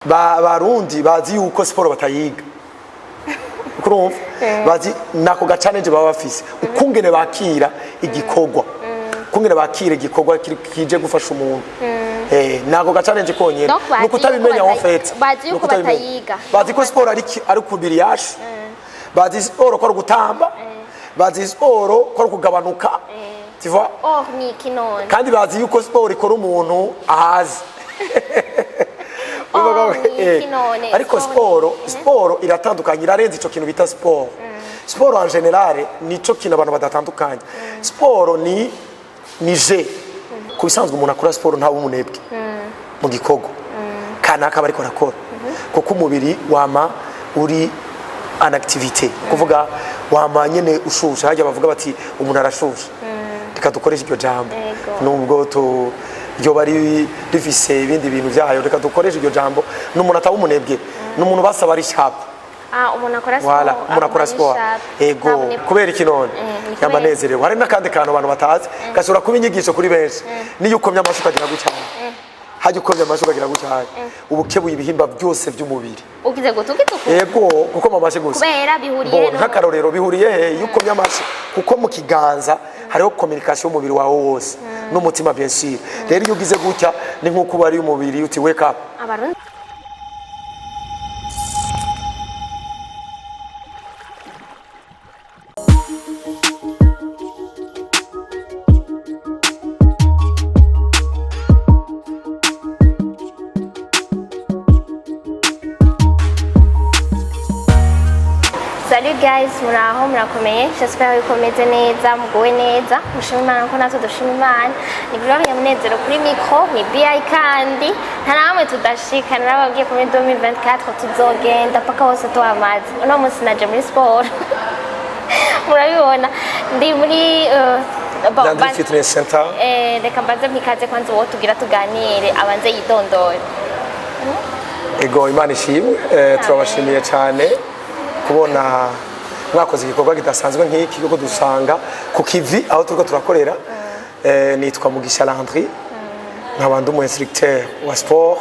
barundi bazi yuko siporo batayiga kurumva bazi nako gacanenge baba bafise ukungene bakira igikorwa ukungene bakira igikorwa kije gufasha umuntu nako gacanenge konyene nuko utabimenya en fait bazi yuko batayiga bazi ko siporo ari kubiriyashe bazi siporo ko ari gutamba bazi siporo ko ari kugabanuka tu vois ni kinone kandi bazi yuko siporo ikora umuntu ahazi ariko siporo iratandukanye irarenze ico kintu bita siporo siporo en general nico kintu abantu badatandukanye siporo ni je kubisanzwe umuntu akora siporo nta bumunebwe mu gikorwa kanaka bariko rakora kuko umubiri wama uri an activité kuvuga wama nyene ushusha hajya bavuga bati umuntu arashusha reka dukoresha iryo jambo nubwo to ryo bari rifise ibindi bintu byayo reka dukoresha iryo jambo n'umuntu ataba umunebwe n'umuntu basaba ari sharp umuntu akora siporo umuntu akora siporo ego kubera iki none yabanezerewe hari n'akandi kantu abantu batazi gashobora kuba inyigisho kuri benshi niyo ukomye amashuka agira gucyana hajya ukomye amashuka agira gucyana ubukebuye ibihimba byose by'umubiri ugize gutukituku ego kuko mamashe gusa kubera bihuriye nk'akarorero bihuriye he iyo ukomye amashe kuko mu kiganza hariho communication y'umubiri wawe wose n'umutima bien sûr rero iyo ugize gutya ni nkuko bari umubiri uti wake up Salut guys, muraho murakomeye. J'espère ko meze neza, mugowe neza. Mushima Imana ko natwe dushima Imana. Ni biro y'amunezero kuri micro, ni BI kandi nta namwe tudashika narababwiye ko muri 2024 tuzogenda paka hose twamaze. Uno munsi naje muri sport. Murabibona ndi muri Landry Fitness Center. Reka mbanze mpikaze kwanza uwo tugira tuganire abanze yidondore. Ego Imana ishimwe, turabashimiye cyane kubona mwakoze igikorwa kidasanzwe nk'iki kuko dusanga ku kivi aho turiko turakorera nitwa Mugisha Landry nkabandi umu instructeur wa sport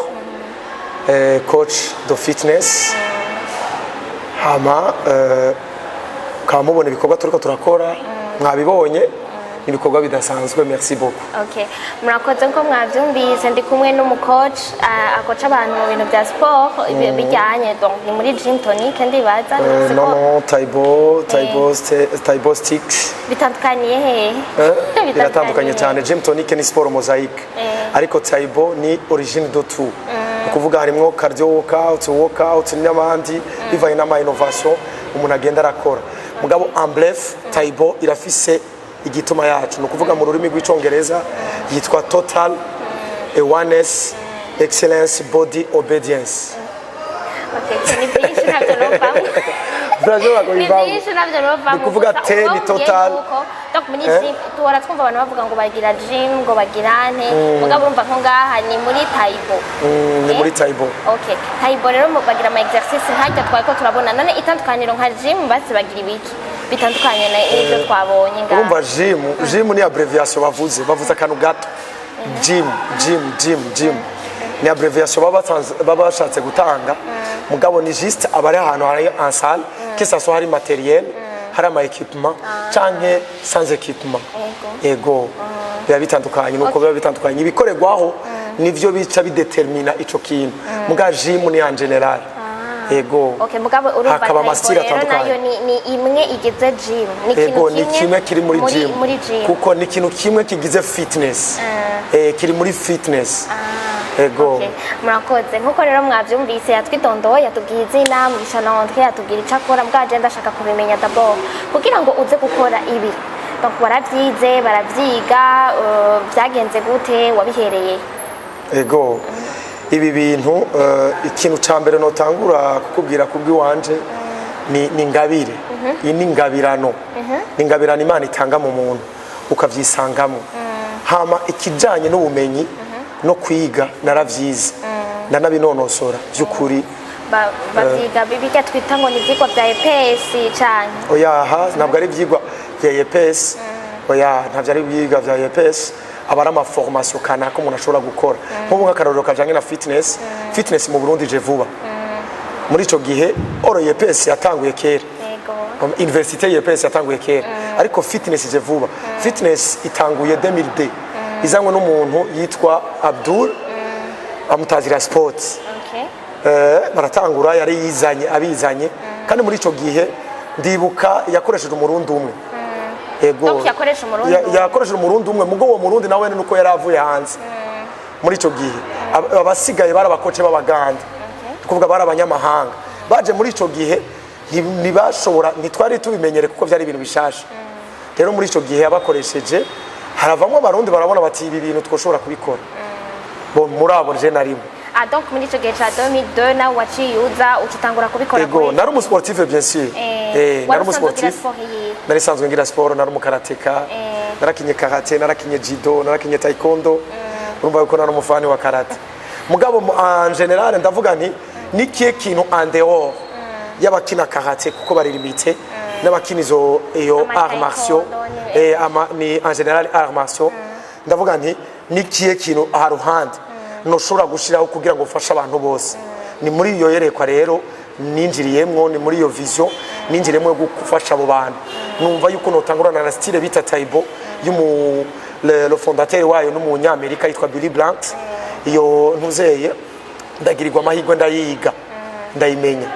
coach de fitness hama kamubona ibikorwa turiko turakora mwabibonye ibikorwa bidasanzwe merci beaucoup. Okay. Murakoze ko mwavyumvise ndi kumwe n'umucoach akoca abantu mu bintu bya sport bijyanye donc ni muri gym tonic ndibaza non Taibo sticks bitandukaniye he biratandukanye cyane gym tonic ni sport mosaic ariko Taibo ni origine de tout ukuvuga harimo cardio workout n'amandi bivanye n'ama innovation umuntu agenda arakora mugabo en bref Taibo irafise igituma yacu nukuvuga mu rurimi rw'icongereza yitwa total awareness excellence body obedience. Okay, ni byinshi ntabyo numva. Brazo bakoyiva. Ni byinshi ntabyo numva. Nukuvuga te ni total. Donc muri gym tuhora twumva abantu bavuga ngo bagira gym ngo bagirane mugabo urumva nko ngaha ni muri Taibo. Ni muri Taibo. Okay. Taibo rero bagira ama exercice nkajya twako turabona none itandukaniro nka gym basi bagira ibiki bitandukanye n'ibyo twabonye ngaha. Urumva gym ni abbreviation bavuze akantu gato. Gym ni abbreviation baba bashatse gutanga mugabo ni juste abari ahantu hari en salle que ça soit hari matériel hari ama équipement canke sans équipement ego biba bitandukanye nuko biba bitandukanye ibikorerwaho nivyo bica bidetermina ico kintu muga gym ni en general ego okay mugabo urumva hakaba amasitira atandukanye ni imwe igize gym ni kimwe kiri muri gym kuko ni ikintu kimwe kigize fitness kiri muri fitness ego okay murakoze nkuko rero mwavyumvise yatwitondoye yatubwiye izina Mugisha Landry yatubwira ico akora bwaje ndashaka kubimenya d'abord kugira ngo uze gukora ibi donc baravyize baravyiga byagenze gute wabihereye ego ibi bintu ikintu cambere notangura kukubwira kubwiwanje ni ngabire iyi ni ngabirano ni ngabirano Imana itanga mu muntu ukavyisangamo hama ikijanye n'ubumenyi no kwiga naravyize ndanabinonosora by'ukuri bavyiga bibike twita ngo ni ivyigwa bya EPS cyane oya ntabwo ari ivyigwa bya EPS oya ntabyo ari ivyigwa bya EPS aba ari amaformation kanaka umuntu ashobora gukora nk'ubu nk'akarorero kajanye na fitness mu Burundi je vuba muri ico gihe oro YPS yatanguye kera université YPS yatanguye kera ariko fitness je vuba fitness itanguye 2002 izanywe n'umuntu yitwa Abdul amutazira sports baratangura yari yizanye abizanye kandi muri ico gihe ndibuka yakoresheje umurundi umwe donc yakoresheje umurundi umwe mugo uwo murundi nawe nuko yaravuye hanze muri ico gihe abasigaye barabakoce b'abaganda kuvuga barabanyamahanga baje muri ico gihe ntibashobora ntitwari tubimenyere kuko byari ibintu bishasha rero muri ico gihe abakoresheje haravamwe abarundi barabona bati ibi bintu twoshobora kubikora bo murabo je narimo donc muri ico gihe ca 2002 na waciyuza ucitangura kubikora ego nari umu sportif bien sûr nari umu sportif nari sanzwe ngira sport nari umu karateka narakinye karate narakinye judo narakinye taekwondo urumva yuko nari umufani wa karate mugabo en general ndavuga nti nikiye kintu en dehors y'abakina karate kuko bari limité n'abakinizo iyo arts martiaux ni en general arts martiaux ndavuga nti nikiye kintu haruhande noshobora gushiraho kugira ngo ufashe abantu bose ni muri iyo yerekwa rero ninjiriyemwo ni muri iyo vision ninjiriyemwo gufasha abo bantu numva yuko notangurana na style bita Taibo y'umu le fondateur wayo n'umunyamerika yitwa Billy Blanks iyo ntuzeye ndagirirwa amahirwe ndayiga ndayimenya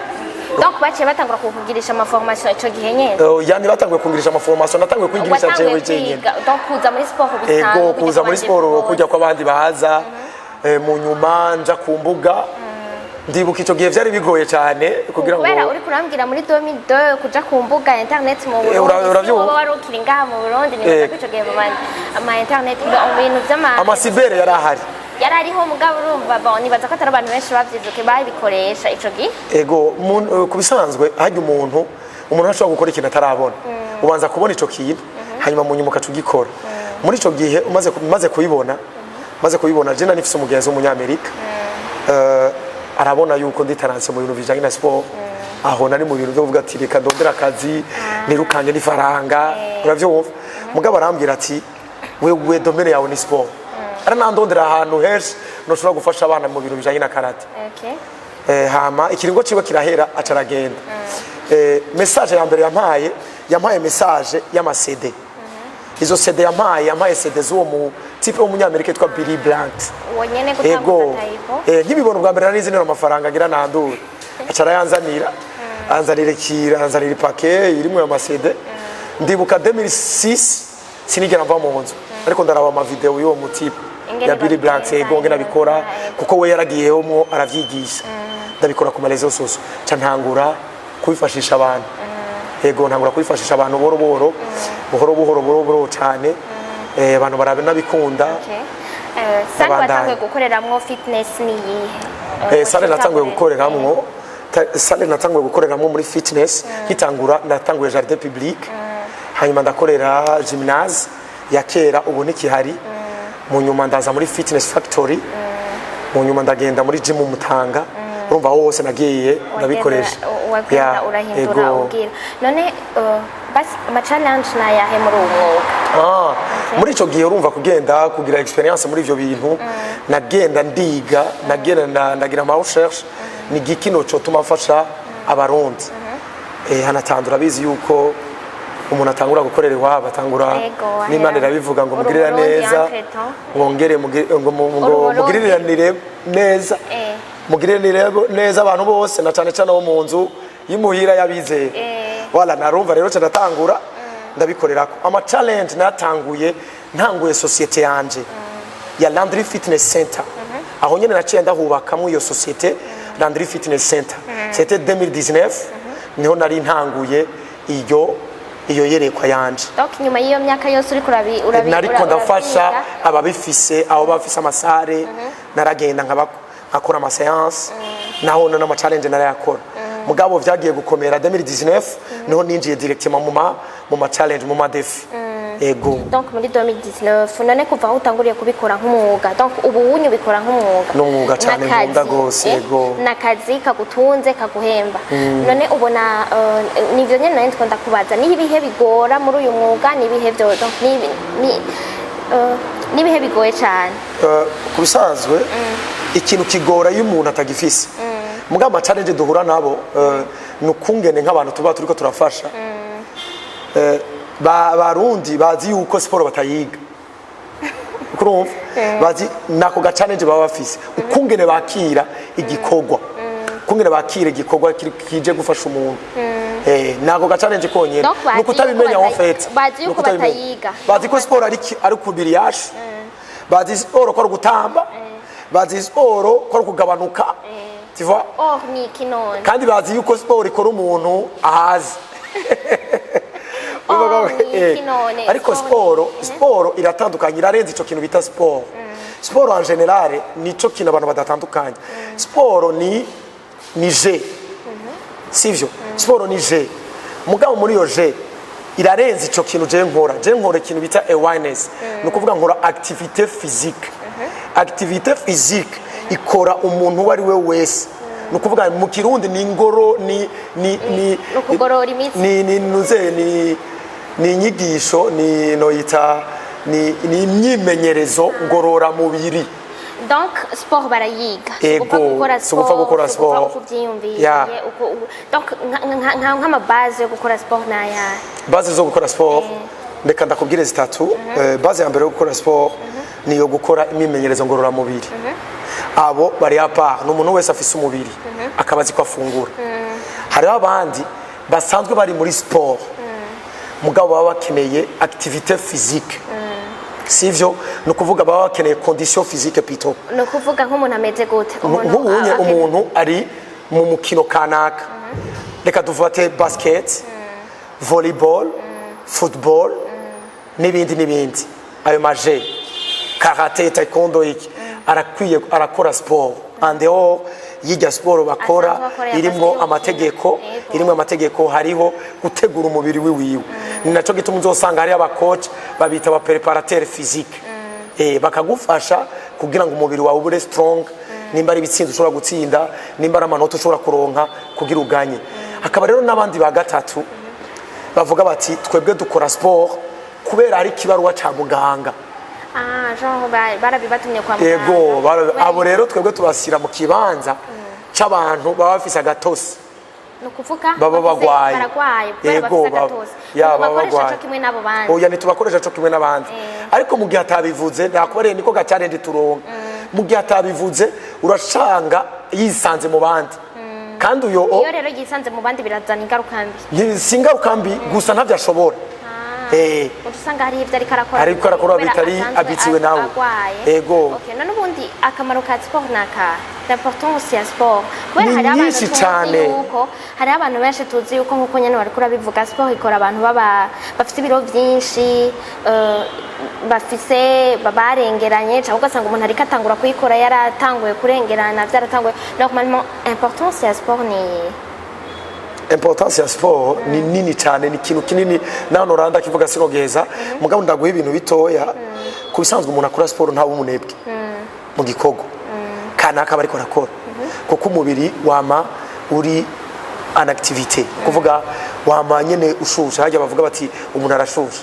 donc baciye batangura kukugirisha ama formation ico gihe nyene yani batanguye kungirisha ama formation natanguye kwigirisha jewe nyene donc kuza muri sport bisanzwe kuza muri sport kujya kwa bandi bahaza mu nyuma nja ku mbuga ndibuka ico gihe vyari bigoye cyane kugira ngo kubera uri kurambwira muri 2002 kuja ku mbuga internet mu Burundi wari ukiri ngaha mu Burundi ni ico gihe ama internet ibintu vy'ama amasibere yari ariho mugabo urumva bon nibaza ko atari abantu benshi bavyizuke babikoresha ico gihe ego kubisanzwe hajya umuntu ashobora gukora ikintu atarabona ubanza kubona ico kintu hanyuma mu nyuma ukacugikora muri ico gihe maze kubibona je nifise umugenzi w'umunyamerika arabona yuko nditaranse mu bintu bijanye na sport aho nari mu bintu byo kuvuga ati reka ndondera akazi nirukanye n'ifaranga uravyumva mugabo arambwira ati wewe domene yawe ni sport aranandondera ahantu henshi noshobora gufasha abana mu bintu bijanye na karate hama ikiringo ciwe kirahera acaragenda message ya mbere yampaye message y'ama CD izo CD yampaye CD z'uwo mu type w'umunyamerika yitwa Billy Blanks wonyene gutambuka Taibo nkibibona bwa mbere nari zinera amafaranga ngira nandura acara yanzanira paquet irimo ya CD ndibuka 2006 sinigera mva mu nzu ariko ndaraba ama video y'uwo mu type ya Billy Blanks ngenge nabikora kuko we yaragiyemo aravyigisha ndabikora ku marezo soso ntangura kubifashisha abantu ntangura kubifashisha abantu buhoro cyane abantu barabe nabikunda sale watanguye gukoreramwo fitness ni yihe sale natanguye gukoreramwo muri fitness nkitangura natanguye jardin public hanyuma ndakorera gymnase ya kera ubu nikihari mu nyuma ndaza muri fitness factory mu nyuma ndagenda muri gym Mutanga urumva hose nagiye ndabikoresha urahindura ubwira none basi ama challenge nayahe muri uwo mwuga muri ico gihe urumva kugenda kugira experience muri ivyo bintu nagenda ndiga ndagira ama recherche ni gikino cyo tumafasha abarundi hanatandura bizi yuko umuntu atangura gukorera iwabo atangura n'Imana irabivuga ngo mugirira neza mwongere mugiriranire neza mugirire neza abantu bose na cyane cyane bo mu nzu yimuhira yabizeye wala narumva rero cyatangura ndabikorera ko ama challenge natanguye societe yanje ya Landry Fitness Center aho nyene naciye ndahubakamo iyo societe Landry Fitness Center c'était 2019 niho nari ntanguye iyo yerekwa yanje donc nyuma y'iyo myaka yose uri kurabi nariko ndafasha ababifise aho bafise amasare naragenda nkakora ama séance naho n'ama challenge narayakora mugabo vyagiye gukomera 2019 niho ninjiye directement mu ma challenge mu ma défi ego donc muri 2019 none kuva aho utanguriye kubikora nk'umwuga donc ubu wunyu bikora nk'umwuga n'umwuga cyane nkunda gose ego nakazi kagutunze kaguhemba none ubona nivyo nyene nari ndikunda kubaza ni ibihe bigora muri uyu mwuga ni ibihe byo donc ni n'ibihe bigoye cyane ku bisanzwe ikintu kigora iyo umuntu atagifise muga ama challenge duhura nabo nukungene nk'abantu tuba turiko turafasha barundi bazi yuko siporo batayiga kurumva bazi nako ga challenge baba bafise ukungene bakira igikorwa kungene bakira igikorwa kije gufasha umuntu nako ga challenge konyene nuko utabimenya en fait bazi yuko batayiga bazi ko siporo ari kubiri yacu bazi siporo ko ari gutamba bazi siporo ko ari kugabanuka tu vois ni kinone kandi bazi yuko siporo ikora umuntu ahazi ariko siporo iratandukanye irarenze ico kintu bita siporo siporo en general nico kintu abantu badatandukanye siporo ni je sivyo siporo ni je mugabo muri yo je irarenze ico kintu je nkora ikintu bita awareness no kuvuga nkora activité physique activité physique ikora umuntu wari we wese no kuvuga mu kirundi ni ngoro ni kugorora imitsi ni inyigisho ni noyita ni imyimenyerezo ngorora mubiri. Donc sport barayiga gupfa gukora sport donc nk'ama base yo gukora sport naya base zo gukora sport ndeka ndakubwire zitatu base ya mbere yo gukora sport ni yo gukora imyimenyerezo ngorora mubiri abo bari apa n'umuntu wese afise umubiri akabazi ko afungura hari abandi basanzwe bari muri sport mugabo baba bakeneye activité physique sivyo no kuvuga baba bakeneye condition physique plutôt no kuvuga nk'umuntu ameze gute umuntu ari mu mukino kanaka reka duvate basket volleyball football n'ibindi ayo maje karate taekwondo iki arakwiye arakora sport andeo yijya sport bakora irimo amategeko hariho gutegura umubiri wiwiwe ninaco gituma uzosanga hari abacoach babita ba préparateur physique bakagufasha kugira ngo umubiri wawe ube strong nimba ari bitsinda ushobora gutsinda nimba ari amanota ushobora kuronka kugira uganye akaba rero nabandi ba gatatu bavuga bati twebwe dukora sport kubera ari kibaruwa ca muganga barabibatumye kwa muganga abo rero twebwe tubasira mu kibanza c'abantu baba bafise agatosi no kuvuga baba bagwaye bakoresha cyo kimwe nabo bandi oya nitubakoresha cyo kimwe n'abandi ariko mu gihe atabivuze nakubareye niko gacane ndituronka mu gihe atabivuze urashanga yisanze mu bandi kandi iyo rero yisanze mu bandi birazana ingaruka mbi singaruka mbi gusa ntavyo ashobora usanga hari ibyo ariko arakora bitari abitsiwe nawe okay none ubundi akamaro ka sport naka l'importance ya sport kubera hari abantu cyane yuko hari abantu benshi tuzi yuko nkuko nyene bari kurabivuga sport ikora abantu bafite ibiro byinshi bafise barengeranye cyangwa ugasanga umuntu ari katangura kuyikora yaratanguye kurengerana byaratanguye normalement importance ya sport ni importance ya sport ni nini cyane ni kintu kinini nano randa kivuga sinogeza mugabo ndaguha ibintu bitoya kubisanzwe umuntu akora sport nta umunebwe mu gikogo kana akaba ariko arakora kuko umubiri wama uri an activité kuvuga wama nyene ushusha hajya bavuga bati umuntu arashusha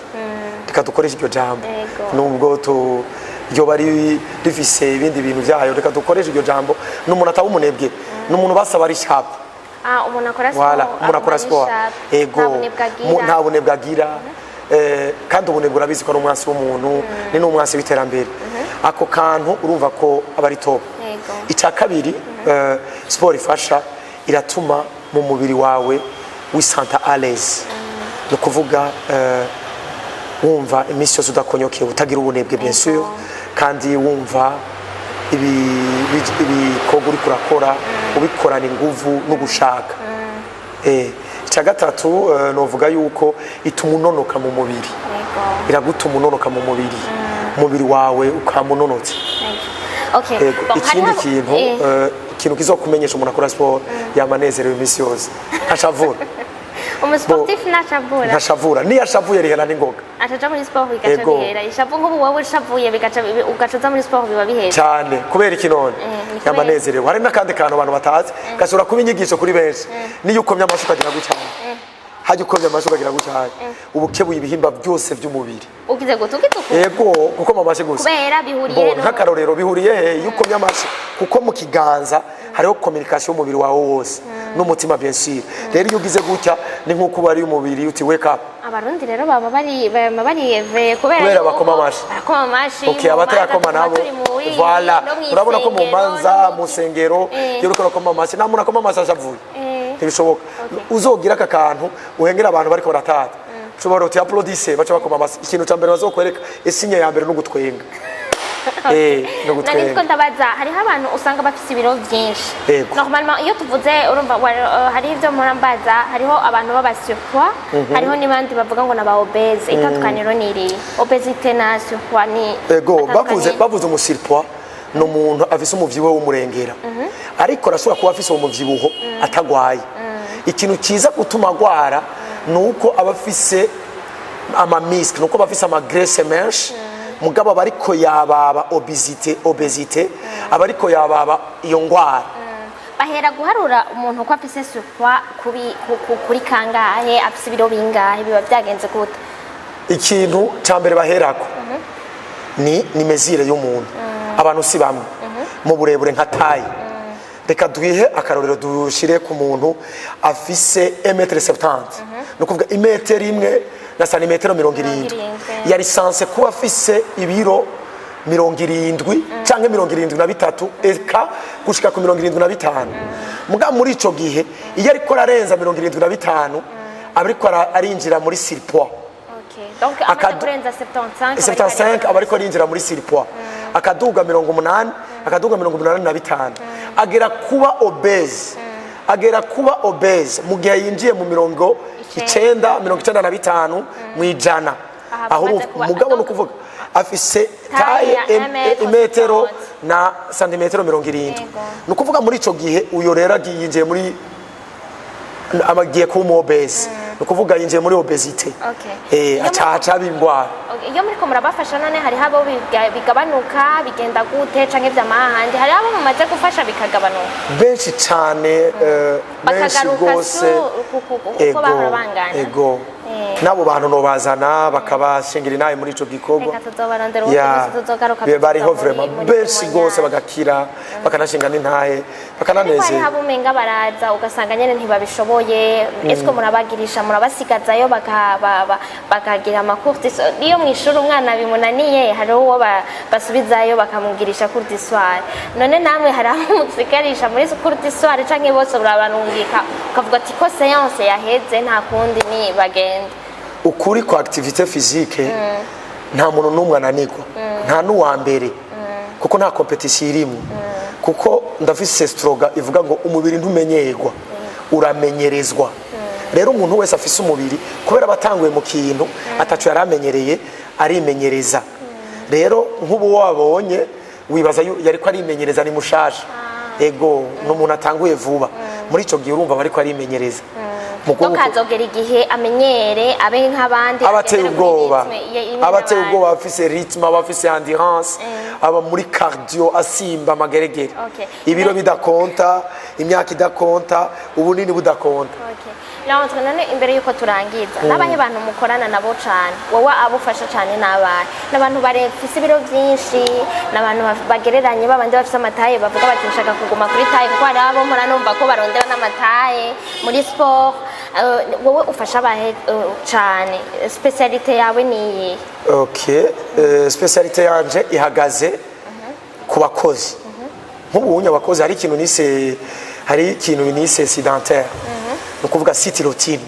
reka dukoresha iryo jambo nubwo to ryo bari rifise ibindi bintu byayo reka dukoresha iryo jambo n'umuntu ataba umunebwe n'umuntu basaba ari sharp umuntu akora sport nta bunebwe agira kandi ubunebwe urabizi ko ari umwansi w'umuntu ni n'umwansi w'iterambere ako kantu urumva ko aba ari top icya kabiri sport ifasha iratuma mu mubiri wawe wisanta à l'aise no kuvuga wumva iminsi yose udakonyokeye utagira ubunebwe bien sûr kandi wumva ibikorwa uri kurakora ubikorana inguvu no gushaka icya gatatu novuga yuko ituma unonoka mu mubiri iragutuma unonoka mu mubiri wawe ukamunonotse ikindi kintu kizokumenyesha umuntu akora sport yamanezerewe iminsi yose ntashavura umusportif ntashavura niyo ashavuye rihera n'ingoga ataja muri sport bigaca bihera ishavu nk'ubu wowe ushavuye ugaca muri sport biba bihera cyane kubera iki none yamanezerewe hari n'akandi kantu abantu batazi gashobora kuba inyigisho kuri benshi niyo ukomye amashyi ukagira gutya hajya ukomye amashi ukagira gutya ubukebuye ibihimba byose by'umubiri ugize gutuka yego kuko amashi gusa kubera bihuriye nk'akarorero bihuriye he iyo ukomye amashi kuko mu kiganza hariho communication y'umubiri wawe wose n'umutima bien sûr rero iyo ugize gutya ni nk'uko bari umubiri uti wake up abarundi rero baba bari eve kubera bakoma amashi okay abatayakoma nabo voilà urabona ko mu manza mu sengero iyo uriko urakoma amashi nta muntu akoma amashi avuye ntibishoboka uzogira aka kantu uhengera abantu bariko baratata ushobora uti applaudisse baca bakoma amashi ikintu cya mbere bazokwereka esinye ya mbere no gutwenga no gutwenga niko ndabaza hariho abantu usanga bafite ibiro byinshi normalement iyo tuvuze urumva hari ibyo murambaza hariho abantu baba surpoids hariho n'ibandi bavuga ngo naba obese itandukaniro niri obesité na surpoids ni bavuze mu surpoids no muntu afise umuvyibuho w'umurengera ariko arashobora kuba afise umuvyibuho atagwaye ikintu kiza gutuma agwara nuko abafise amamisk nuko bafise amagresse menshi mugabo bariko yababa obesité abariko yababa iyo ngwara bahera guharura umuntu ko afise surpoids kuri kangahe afise ibiro bingahe biba byagenze gute ikintu cyambere baherako ni mesure y'umuntu abantu si bamwe mu burebure nka tayi reka duhe akarorero dushire ku muntu afise 1m70 no kuvuga imetero imwe na santimetero 70 yari sanse kuba afise ibiro 70 canke 73 eka gushika ku 75 muga muri ico gihe iyo ariko ararenza 75 ariko arinjira muri surpoids donc akadurenza 75 abariko arinjira muri surpoids akaduga 80 akaduga 85 agera kuba obese mu gihe yinjiye mu 95 mu ijana aho mugabo no kuvuga afise taye imetero na santimetero 70 no kuvuga muri ico gihe uyo rero yinjiye muri amagiye kuba obese no kuvuga yinjiye muri obesité aca bingwara iyo muri ko murabafasha none hari habo bigabanuka bigenda gute canke vyamahandi hari abo mumaze gufasha bikagabanuka benshi cyane benshi gose uko bahora bangana ego nabo bantu no bazana bakabashengera naye muri ico gikorwa bariho vraiment benshi gose bagakira bakanashinga n'intahe bakananeze hari habo menga baraza ugasanga nyene ntibabishoboye esko murabagirisha murabasigazayo bakagira amakurti iyo mwishuri umwana bimunaniye hari uwo basubizayo bakamugirisha kurti soir none namwe hari aho mutsigarisha muri kurti soir canke bose burabanungika ukavuga ati ko séance yaheze nta kundi ni bagenda ukuri kwa activité physique nta muntu numwe ananirwa nta nuwa mbere kuko nta competition irimo kuko ndafise stroga ivuga ngo umubiri ntumenyerwa uramenyerezwa rero umuntu wese afise umubiri kubera batanguye mu kintu atacu yaramenyereye arimenyereza rero nk'ubu wabonye wibaza yari ko arimenyereza ni mushasha ego n'umuntu atanguye vuba muri ico gihe urumva bari ko arimenyereza kazogera igihe amenyere abe nk'abandi abateye ubwoba bafise rythme bafise endurance aba muri cardio asimba amageregere ibiro bidakonta imyaka idakonta ubunini budakonta Leandre none imbere yuko turangiza nabahe bantu mukorana nabo cyane wowe abufasha cyane n'abantu barefise ibiro byinshi n'abantu bagereranye babandi bafise amataye bavuga bati nshaka kuguma kuri taye kuko hari abo mpora numva ko barondera n'amataye muri sport wowe ufasha abahe cyane specialité yawe ni specialité yanje ihagaze ku bakozi nk'ubu abakozi hari ikintu nise sédentaire no kuvuga city routine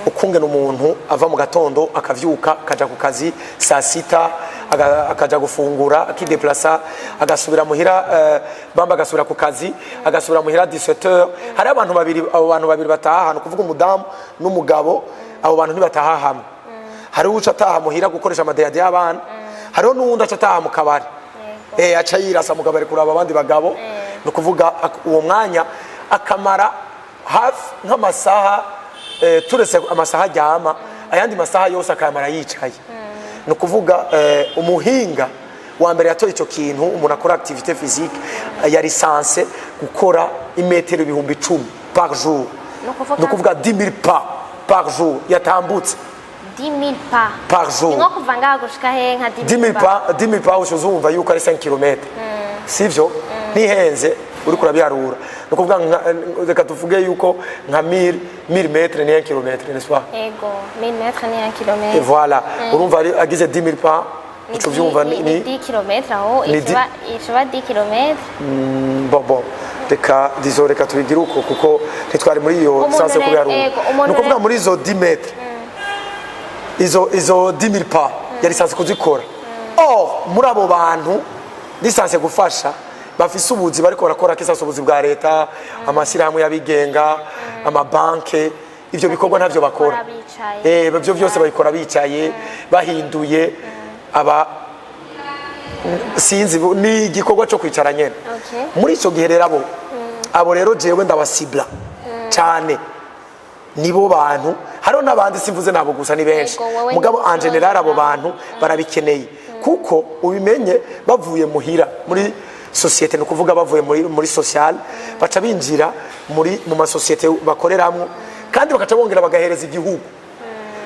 ukungena umuntu ava mu gatondo akavyuka akaja ku kazi saa sita akaja gufungura akideplaça agasubira muhira bamba agasubira ku kazi agasubira muhira 17h hari abantu babiri bataha no kuvuga umudamu n'umugabo abo bantu ntibataha hamwe hari uca ataha muhira gukoresha amadeyade y'abana hariho n'uwundi aca ataha mu kabari aca yirasa mu kabari kuraba abandi bagabo no kuvuga uwo mwanya akamara hafi nk'amasaha turetse amasaha aryama ayandi masaha yose akamara yicaye no kuvuga umuhinga wa mbere yatoye ico kintu umuntu akora activité physique ya licence gukora imetero 10,000 par jour no kuvuga 10,000 pas par jour yatambutse 10 000 pas par jour ni nko kuva ngaha gushika he nka 10 000 pas 10 000 pas uzumva yuko ari 5 km sivyo nihenze uri kurabiharura nukuvuga reka tuvuge yuko nka 1000 metres ni 1 km n'est-ce pas ego 1000 metres ni 1 km et voilà urumva agize 10 000 pas ico vyumva ni 10 km aho ikiba 10 km bon reka reka tubigira uko kuko ntitwari muri iyo sanse kubiharura nukuvuga muri izo 10 metres izo 10 000 pas yari sanse kuzikora muri abo bantu lisanse gufasha bafise ubuzi bariko barakora kisa ubuzi bwa leta amashyirahamwe y'abigenga amabanke ivyo bikorwa ntavyo bakora byo byose babikora bicaye bahinduye aba sinzi ni igikorwa cyo kwicara nyene muri ico gihe rero abo rero jewe ndabasibla cyane nibo bantu hariho n'abandi simvuze nabo gusa ni benshi mugabo en general abo bantu barabikeneye kuko ubimenye bavuye muhira muri societe no kuvuga bavuye muri social baca binjira mu masosiyete bakoreramwo kandi bakaca bongera bagahereza igihugu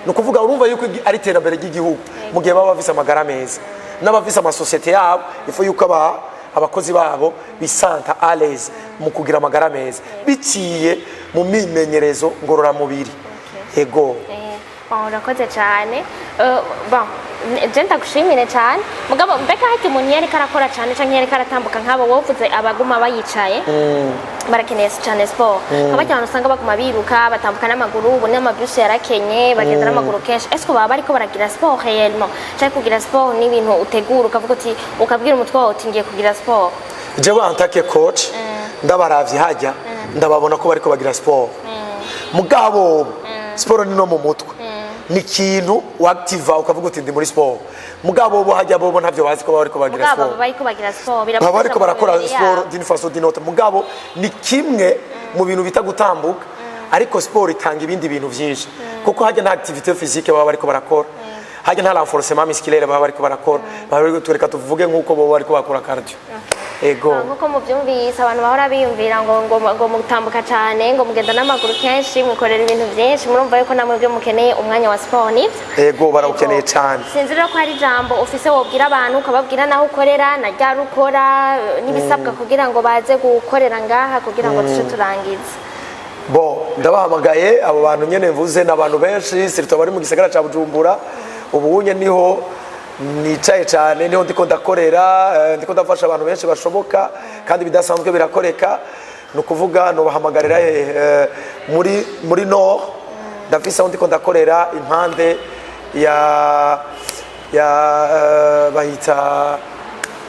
no kuvuga urumva yuko ari terambere ry'igihugu mu gihe baba bafise amagara meza n'abafise amasosiyete yabo ifu yuko abakozi babo bisanta à l'aise mu kugira amagara meza biciye mu mimenyerezo ngororamubiri ego urakoze cyane je ndagushimire cyane mugabo mbega hati umuntu yariko arakora cyane canke yariko aratambuka nk'abo wovuze abaguma bayicaye barakeneye cyane sport nk'abajya abantu usanga baguma biruka batambuka n'amaguru ubu n'amabus yarakenye bagenda n'amaguru kenshi est-ce que baba bariko baragira sport réellement cyangwa kugira sport ni ibintu utegura ukavuga uti ukabwira umutwe wawe uti ngiye kugira sport jewe en tant que coach ndabaravye hajya ndababona ko bariko bagira sport mugabo sport ni no mu mutwe ni ikintu wakiva ukavuga uti ndi muri sport mugabo bo hajya bo ntavyo bazi ko bariko bagira sport mugabo bariko bagira sport baba bariko barakora sport d'une façon d'une autre mugabo ni kimwe mu bintu bita gutambuka ariko sport itanga ibindi bintu byinshi kuko hajya nta activité physique baba bariko barakora hajya nta renforcement musculaire baba bariko barakora baba tureka tuvuge nkuko bo bariko bakora cardio ego nkuko muvyumvise abantu bahora biyumvira ngo mutambuka cyane ngo mugenda n'amaguru kenshi mukorera ibintu byinshi murumva yuko namwe byo mukeneye umwanya wa sport nivyo ego barawukeneye cyane sinzi rero ko hari ijambo ufise wobwira abantu ukababwira naho ukorera na ryari ukora n'ibisabwa kugira ngo baze gukorera ngaha kugira ngo tuce turangize ndabahamagaye abo bantu nyene mvuze n'abantu benshi sirito bari mu gisagara ca Bujumbura ubunye niho nicaye cyane niho ndiko ndakorera ndiko ndafasha abantu benshi bashoboka kandi bidasanzwe birakoreka no kuvuga no bahamagarira muri nord ndafise ndiko ndakorera impande ya bahita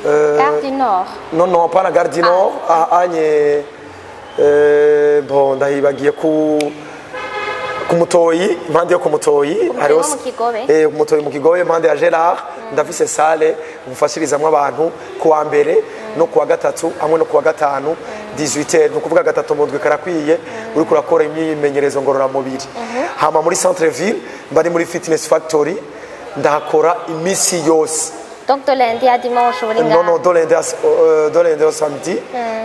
Gare du Nord non pas la Gare du Nord anye ndahibagiye ku Mutoyi impande yo ku Mutoyi hariho Mutoyi mu Kigobe impande ya Gerard ndafise salle mufashirizamwe abantu kuwa mbere no kuwa gatatu hamwe no kuwa gatanu 18h no kuvuga gatatu mu ndwi karakwiye uri kurakora imyimenyerezo ngorora mubiri hama muri centre ville bari muri fitness factory ndahakora imisi yose donc de lundi à dimanche uri ngaha non de lundi au samedi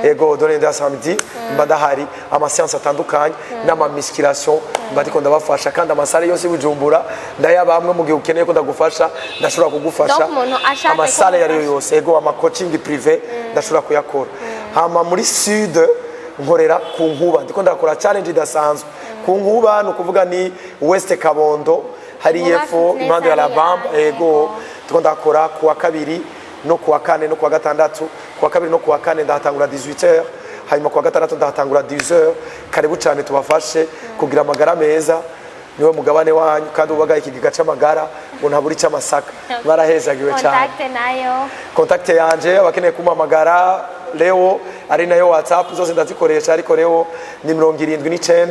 ego de lundi à samedi mbadahari ama séance atandukanye n'ama musculation mbadiko ndabafasha kandi amasale yose Bujumbura ndayabamwe mu gihe ukeneye ko ndagufasha ndashobora kugufasha amasale yari yose ego ama coaching privé ndashobora kuyakora hama muri sud nkorera ku Nkuba ndiko ndakora challenge idasanzwe ku Nkuba no kuvuga ni West Kabondo hari yefo impande ya la Bamba ego ndiko ndakora kuwa kabiri no kuwa kane no kuwa gatandatu kuwa kabiri no kuwa kane ndatangura 18h hanyuma kuwa gatandatu ndatangura 10h karibu cyane tubafashe kugira amagara meza niwe mugabane wanyu kandi ubagaye ikigiga c'amagara ngo ntaburi c'amasaka barahezagiwe cyane contact yanje abakeneye kumamagara leo ari nayo WhatsApp zose ndazikoresha ariko leo ni 79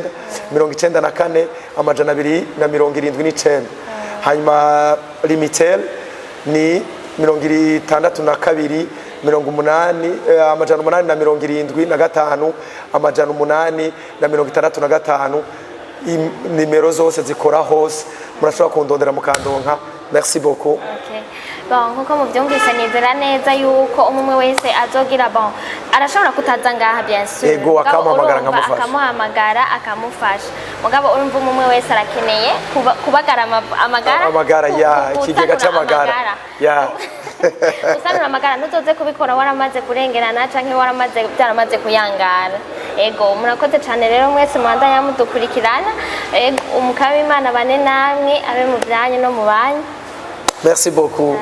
94 amajana 279 hanyuma limitel ni 62 amajana 875 amajana 865 nimero zose zikora hose murashobora kundondera mukandonka merci beaucoup. Okay. Bon, nkuko muvyumvise nizera neza yuko umwe wese azogira bon arashobora kutaza ngaha bien sûr. Ego akamuhamagara nkamufasha. Akamuhamagara akamufasha. Mugabo urumva umwe wese arakeneye kubagara amagara ya ikigega cy'amagara. Ya. Usanura amagara ntuzoze kubikora waramaze kurengerana canke byaramaze kuyangara. Ego murakoze cyane rero mwese mwandanya mudukurikirana. Umukama Imana bane namwe abe mu byanyu no mu banyu. Merci beaucoup.